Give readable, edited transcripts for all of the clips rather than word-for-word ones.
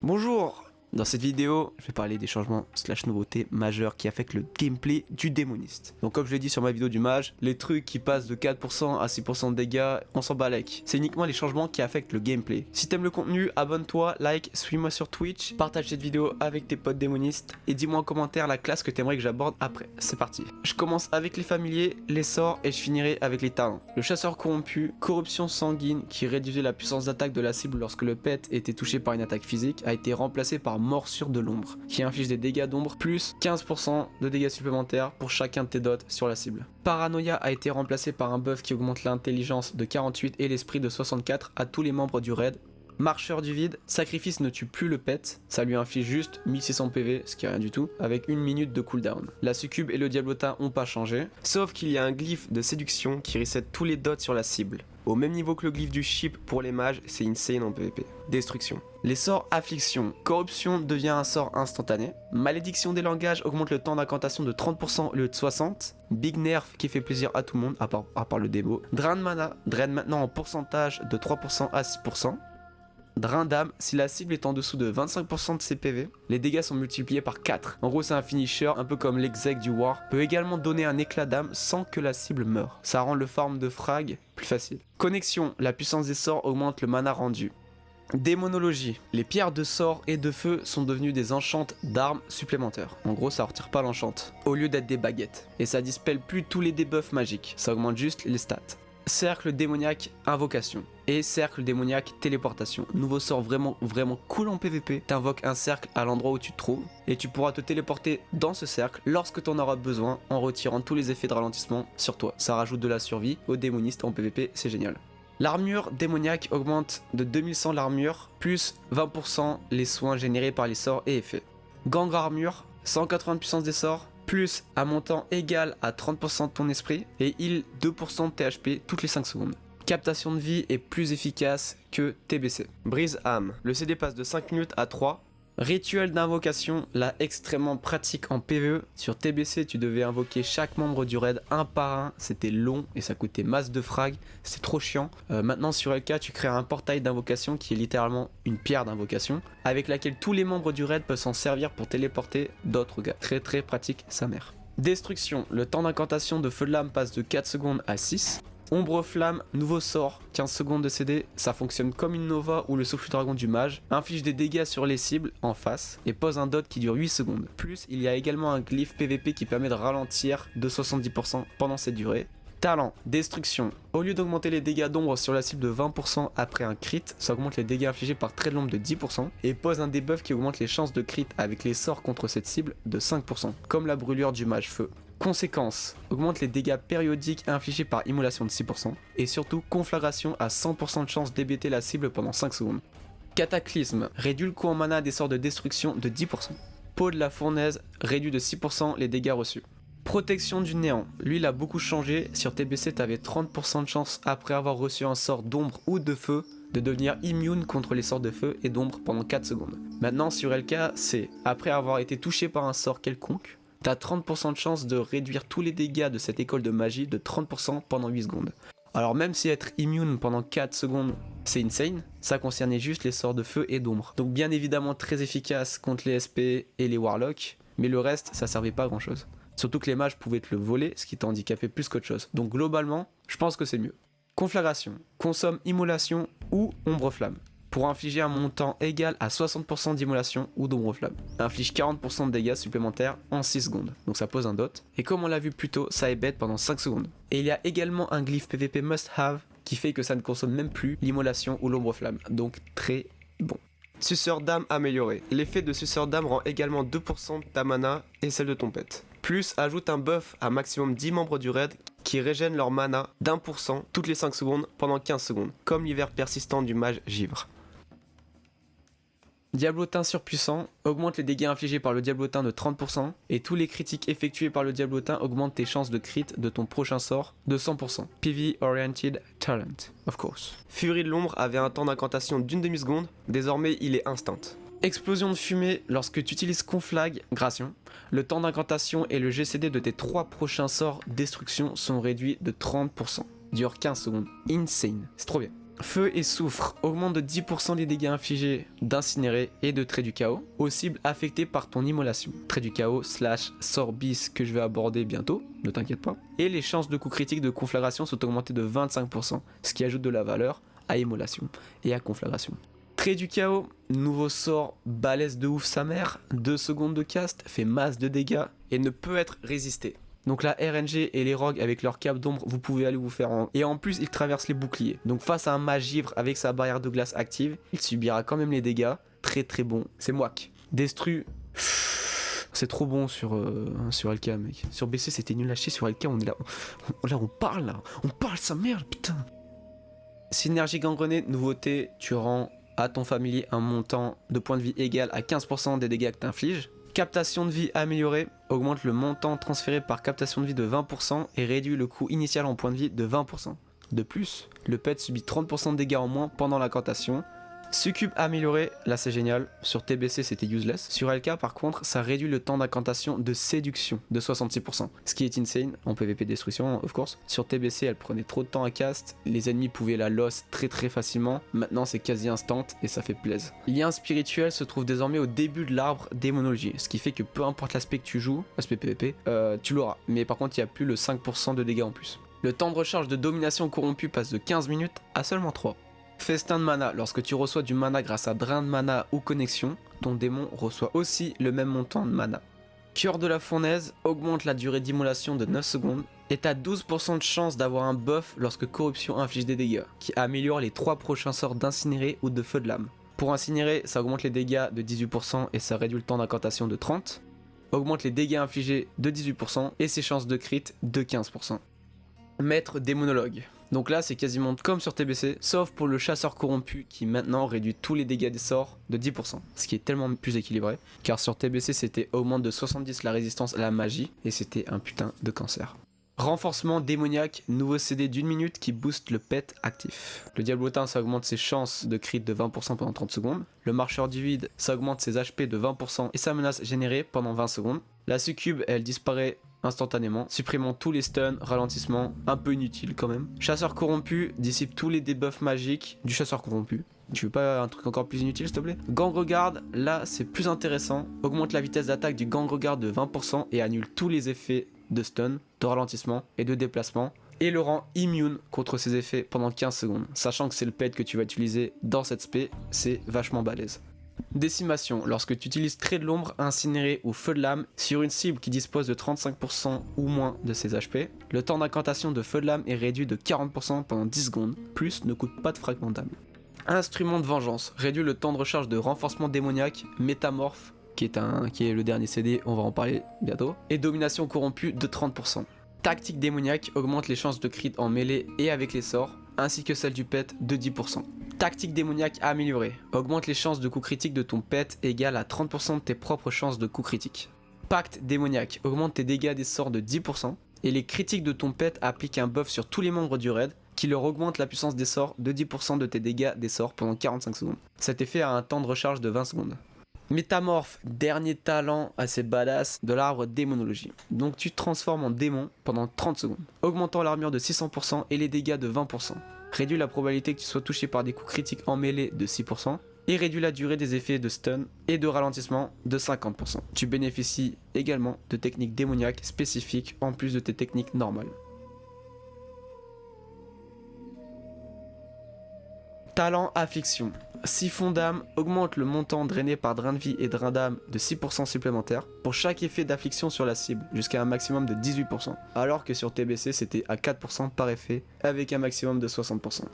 Bonjour! Dans cette vidéo, je vais parler des changements / nouveautés majeurs qui affectent le gameplay du démoniste. Donc comme je l'ai dit sur ma vidéo du mage, les trucs qui passent de 4% à 6% de dégâts, on s'en bat l'ec. C'est uniquement les changements qui affectent le gameplay. Si t'aimes le contenu, abonne-toi, like, suis-moi sur Twitch, partage cette vidéo avec tes potes démonistes et dis-moi en commentaire la classe que t'aimerais que j'aborde après. C'est parti. Je commence avec les familiers, les sorts et je finirai avec les talents. Le chasseur corrompu, corruption sanguine qui réduisait la puissance d'attaque de la cible lorsque le pet était touché par une attaque physique a été remplacé par morsure de l'ombre, qui inflige des dégâts d'ombre plus 15% de dégâts supplémentaires pour chacun de tes dots sur la cible. Paranoïa a été remplacé par un buff qui augmente l'intelligence de 48 et l'esprit de 64 à tous les membres du raid. Marcheur du vide, sacrifice ne tue plus le pet, ça lui inflige juste 1600 PV, ce qui est rien du tout, avec 1 minute de cooldown. La succube et le diablotin ont pas changé, sauf qu'il y a un glyphe de séduction qui reset tous les dots sur la cible. Au même niveau que le glyphe du ship pour les mages, c'est insane en PvP. Destruction. Les sorts affliction. Corruption devient un sort instantané. Malédiction des langages augmente le temps d'incantation de 30% au lieu de 60%. Big nerf qui fait plaisir à tout le monde, à part le démo. Drain de mana, draine maintenant en pourcentage de 3% à 6%. Drain d'âme, si la cible est en dessous de 25% de ses PV, les dégâts sont multipliés par 4. En gros, c'est un finisher, un peu comme l'exec du war. Peut également donner un éclat d'âme sans que la cible meure. Ça rend le farm de frag plus facile. Connexion, la puissance des sorts augmente le mana rendu. Démonologie, les pierres de sort et de feu sont devenues des enchantes d'armes supplémentaires. En gros, ça retire pas l'enchante, au lieu d'être des baguettes. Et ça dispelle plus tous les debuffs magiques, ça augmente juste les stats. Cercle démoniaque invocation et cercle démoniaque téléportation. Nouveau sort vraiment cool en PvP. T'invoques un cercle à l'endroit où tu te trouves et tu pourras te téléporter dans ce cercle lorsque t'en auras besoin en retirant tous les effets de ralentissement sur toi. Ça rajoute de la survie aux démonistes en PvP, c'est génial. L'armure démoniaque augmente de 2100 l'armure plus 20% les soins générés par les sorts et effets. Gang armure, 180 de puissance des sorts plus un montant égal à 30% de ton esprit et heal 2% de THP toutes les 5 secondes. Captation de vie est plus efficace que TBC. Brise âme, le CD passe de 5 minutes à 3. Rituel d'invocation, là extrêmement pratique en PvE. Sur TBC, tu devais invoquer chaque membre du raid un par un, c'était long et ça coûtait masse de frag, c'était trop chiant. Maintenant sur LK, tu crées un portail d'invocation qui est littéralement une pierre d'invocation, avec laquelle tous les membres du raid peuvent s'en servir pour téléporter d'autres gars. Très pratique, sa mère. Destruction, le temps d'incantation de feu de lame passe de 4 secondes à 6. Ombre flamme, nouveau sort, 15 secondes de CD, ça fonctionne comme une Nova ou le souffle dragon du mage, inflige des dégâts sur les cibles en face et pose un dot qui dure 8 secondes. Plus il y a également un glyphe PVP qui permet de ralentir de 70% pendant cette durée. Talent, destruction, au lieu d'augmenter les dégâts d'ombre sur la cible de 20% après un crit, ça augmente les dégâts infligés par trait de l'ombre de 10% et pose un debuff qui augmente les chances de crit avec les sorts contre cette cible de 5%, comme la brûlure du mage feu. Conséquence, augmente les dégâts périodiques infligés par immolation de 6% et surtout conflagration à 100% de chance d'hébéter la cible pendant 5 secondes. Cataclysme, réduit le coût en mana des sorts de destruction de 10%. Peau de la fournaise, réduit de 6% les dégâts reçus. Protection du néant, lui il a beaucoup changé, sur TBC t'avais 30% de chance après avoir reçu un sort d'ombre ou de feu de devenir immune contre les sorts de feu et d'ombre pendant 4 secondes. Maintenant sur LK c'est après avoir été touché par un sort quelconque, t'as 30% de chance de réduire tous les dégâts de cette école de magie de 30% pendant 8 secondes. Alors même si être immune pendant 4 secondes c'est insane, ça concernait juste les sorts de feu et d'ombre. Donc bien évidemment très efficace contre les SP et les warlocks, mais le reste ça servait pas à grand chose. Surtout que les mages pouvaient te le voler, ce qui t'handicapait plus qu'autre chose. Donc globalement, je pense que c'est mieux. Conflagration, consomme immolation ou ombre flamme. Pour infliger un montant égal à 60% d'immolation ou d'ombre flamme. Inflige 40% de dégâts supplémentaires en 6 secondes. Donc ça pose un dot. Et comme on l'a vu plus tôt, ça est bête pendant 5 secondes. Et il y a également un glyphe PVP must have qui fait que ça ne consomme même plus l'immolation ou l'ombre flamme. Donc très bon. Suceur d'âme amélioré. L'effet de suceur d'âme rend également 2% de ta mana et celle de ton pet. Plus ajoute un buff à maximum 10 membres du raid qui régènent leur mana d'1% toutes les 5 secondes pendant 15 secondes, comme l'hiver persistant du mage givre. Diablotin surpuissant augmente les dégâts infligés par le diablotin de 30% et tous les critiques effectués par le diablotin augmentent tes chances de crit de ton prochain sort de 100%. PV Oriented Talent, of course. Furie de l'ombre avait un temps d'incantation d'une demi-seconde, désormais il est instant. Explosion de fumée, lorsque tu utilises conflagration, le temps d'incantation et le GCD de tes 3 prochains sorts destruction sont réduits de 30%. Dure 15 secondes. Insane, c'est trop bien. Feu et soufre augmente de 10% les dégâts infligés d'incinérés et de traits du chaos aux cibles affectées par ton immolation. Trait du chaos / sort bis que je vais aborder bientôt, ne t'inquiète pas. Et les chances de coups critiques de conflagration sont augmentées de 25%, ce qui ajoute de la valeur à immolation et à conflagration. Trait du chaos, nouveau sort balèze de ouf sa mère, 2 secondes de cast, fait masse de dégâts et ne peut être résisté. Donc la RNG et les rogues avec leur cape d'ombre, vous pouvez aller vous faire en... Et en plus, il traverse les boucliers. Donc face à un mage ivre avec sa barrière de glace active, il subira quand même les dégâts. Très très bon. C'est moak. Destru... C'est trop bon sur LK, mec. Sur BC, c'était nul à chier. Sur LK, on est là. On parle là. On parle sa merde, putain. Synergie gangrenée, nouveauté, tu rends à ton familier un montant de points de vie égal à 15% des dégâts que t'infliges. Captation de vie améliorée, augmente le montant transféré par captation de vie de 20% et réduit le coût initial en points de vie de 20%. De plus, le pet subit 30% de dégâts en moins pendant l'incantation. Succube amélioré, là c'est génial, sur TBC c'était useless. Sur LK par contre, ça réduit le temps d'incantation de séduction de 66%, ce qui est insane en PvP destruction of course. Sur TBC elle prenait trop de temps à cast, les ennemis pouvaient la loss très très facilement, maintenant c'est quasi instant et ça fait plaisir. Lien spirituel se trouve désormais au début de l'arbre démonologie, ce qui fait que peu importe l'aspect que tu joues, aspect PvP, tu l'auras, mais par contre il n'y a plus le 5% de dégâts en plus. Le temps de recharge de domination corrompue passe de 15 minutes à seulement 3. Festin de mana, lorsque tu reçois du mana grâce à drain de mana ou connexion, ton démon reçoit aussi le même montant de mana. Cœur de la fournaise augmente la durée d'immolation de 9 secondes et t'as 12% de chance d'avoir un buff lorsque corruption inflige des dégâts, qui améliore les 3 prochains sorts d'incinéré ou de feu de lame. Pour incinérer, ça augmente les dégâts de 18% et ça réduit le temps d'incantation de 30%, augmente les dégâts infligés de 18% et ses chances de crit de 15%. Maître démonologue. Donc là c'est quasiment comme sur TBC, sauf pour le chasseur corrompu qui maintenant réduit tous les dégâts des sorts de 10%, ce qui est tellement plus équilibré, car sur TBC c'était augmente de 70 la résistance à la magie, et c'était un putain de cancer. Renforcement démoniaque, nouveau CD d'1 minute qui booste le pet actif. Le diablotin ça augmente ses chances de crit de 20% pendant 30 secondes. Le marcheur du vide ça augmente ses HP de 20% et sa menace générée pendant 20 secondes. La succube elle disparaît instantanément, supprimant tous les stuns, ralentissements, un peu inutiles quand même. Chasseur corrompu dissipe tous les debuffs magiques du chasseur corrompu. Tu veux pas un truc encore plus inutile s'il te plaît? Gang Regard, là c'est plus intéressant, augmente la vitesse d'attaque du Gang Regard de 20% et annule tous les effets de stun, de ralentissement et de déplacement, et le rend immune contre ces effets pendant 15 secondes, sachant que c'est le pet que tu vas utiliser dans cette spé, c'est vachement balèze. Décimation, lorsque tu utilises trait de l'ombre, incinéré ou feu de lame sur une cible qui dispose de 35% ou moins de ses HP, le temps d'incantation de feu de lame est réduit de 40% pendant 10 secondes, plus ne coûte pas de fragment d'âme. Instrument de vengeance, réduit le temps de recharge de renforcement démoniaque, métamorphe, qui est le dernier CD, on va en parler bientôt, et domination corrompue de 30%. Tactique démoniaque augmente les chances de crit en mêlée et avec les sorts, ainsi que celle du pet de 10%. Tactique démoniaque améliorée, augmente les chances de coup critique de ton pet égale à 30% de tes propres chances de coup critique. Pacte démoniaque, augmente tes dégâts des sorts de 10%, et les critiques de ton pet appliquent un buff sur tous les membres du raid, qui leur augmente la puissance des sorts de 10% de tes dégâts des sorts pendant 45 secondes. Cet effet a un temps de recharge de 20 secondes. Métamorphe, dernier talent assez badass de l'arbre démonologie. Donc tu te transformes en démon pendant 30 secondes, augmentant l'armure de 600% et les dégâts de 20%. Réduit la probabilité que tu sois touché par des coups critiques en mêlée de 6%, et réduit la durée des effets de stun et de ralentissement de 50%. Tu bénéficies également de techniques démoniaques spécifiques en plus de tes techniques normales. Talent affliction. Siphon d'âme augmente le montant drainé par drain de vie et drain d'âme de 6% supplémentaires pour chaque effet d'affliction sur la cible, jusqu'à un maximum de 18%, alors que sur TBC c'était à 4% par effet, avec un maximum de 60%.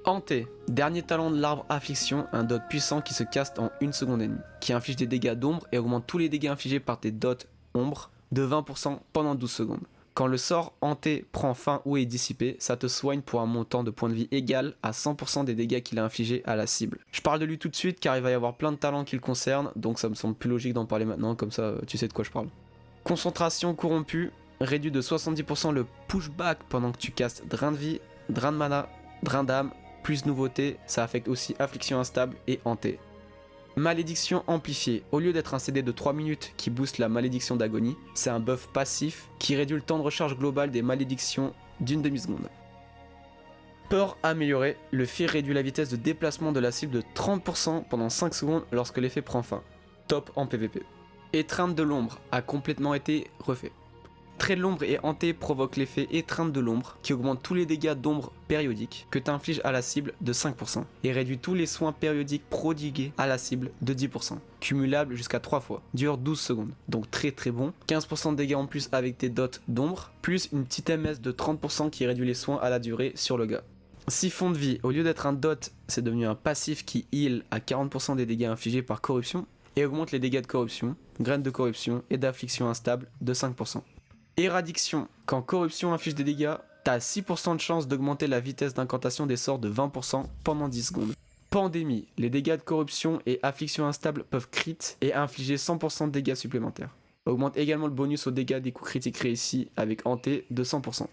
Hanté, dernier talent de l'arbre affliction, un dot puissant qui se caste en 1 seconde et demie, qui inflige des dégâts d'ombre et augmente tous les dégâts infligés par tes dots ombre de 20% pendant 12 secondes. Quand le sort hanté prend fin ou est dissipé, ça te soigne pour un montant de points de vie égal à 100% des dégâts qu'il a infligés à la cible. Je parle de lui tout de suite car il va y avoir plein de talents qui le concernent, donc ça me semble plus logique d'en parler maintenant, comme ça tu sais de quoi je parle. Concentration corrompue, réduit de 70% le pushback pendant que tu castes drain de vie, drain de mana, drain d'âme, plus nouveauté, ça affecte aussi affliction instable et hanté. Malédiction amplifiée, au lieu d'être un CD de 3 minutes qui booste la malédiction d'agonie, c'est un buff passif qui réduit le temps de recharge global des malédictions d'une demi-seconde. Peur améliorée, le fait réduit la vitesse de déplacement de la cible de 30% pendant 5 secondes lorsque l'effet prend fin. Top en PvP. Étreinte de l'ombre a complètement été refait. Trait de l'ombre et hanté provoque l'effet étreinte de l'ombre qui augmente tous les dégâts d'ombre périodiques que tu infliges à la cible de 5% et réduit tous les soins périodiques prodigués à la cible de 10%, cumulable jusqu'à 3 fois, dure 12 secondes, donc très bon, 15% de dégâts en plus avec tes dots d'ombre, plus une petite MS de 30% qui réduit les soins à la durée sur le gars. Siphon de vie, au lieu d'être un dot, c'est devenu un passif qui heal à 40% des dégâts infligés par corruption et augmente les dégâts de corruption, graines de corruption et d'affliction instable de 5%. Éradiction, quand corruption inflige des dégâts, t'as 6% de chance d'augmenter la vitesse d'incantation des sorts de 20% pendant 10 secondes. Pandémie, les dégâts de corruption et affliction instable peuvent crit et infliger 100% de dégâts supplémentaires. Augmente également le bonus aux dégâts des coups critiques réussis avec hanté de 100%.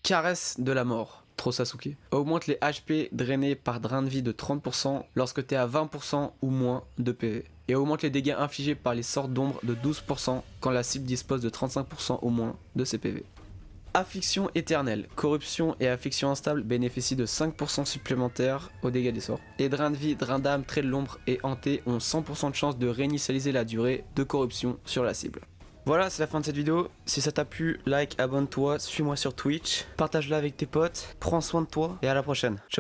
Caresse de la mort, trop Sasuke. Augmente les HP drainés par drain de vie de 30% lorsque t'es à 20% ou moins de PV. Et augmente les dégâts infligés par les sorts d'ombre de 12% quand la cible dispose de 35% au moins de ses PV. Affliction éternelle, corruption et affliction instable bénéficient de 5% supplémentaires aux dégâts des sorts. Et drain de vie, drain d'âme, trait de l'ombre et hanté ont 100% de chance de réinitialiser la durée de corruption sur la cible. Voilà, c'est la fin de cette vidéo. Si ça t'a plu, like, abonne-toi, suis-moi sur Twitch, partage-la avec tes potes, prends soin de toi et à la prochaine. Ciao.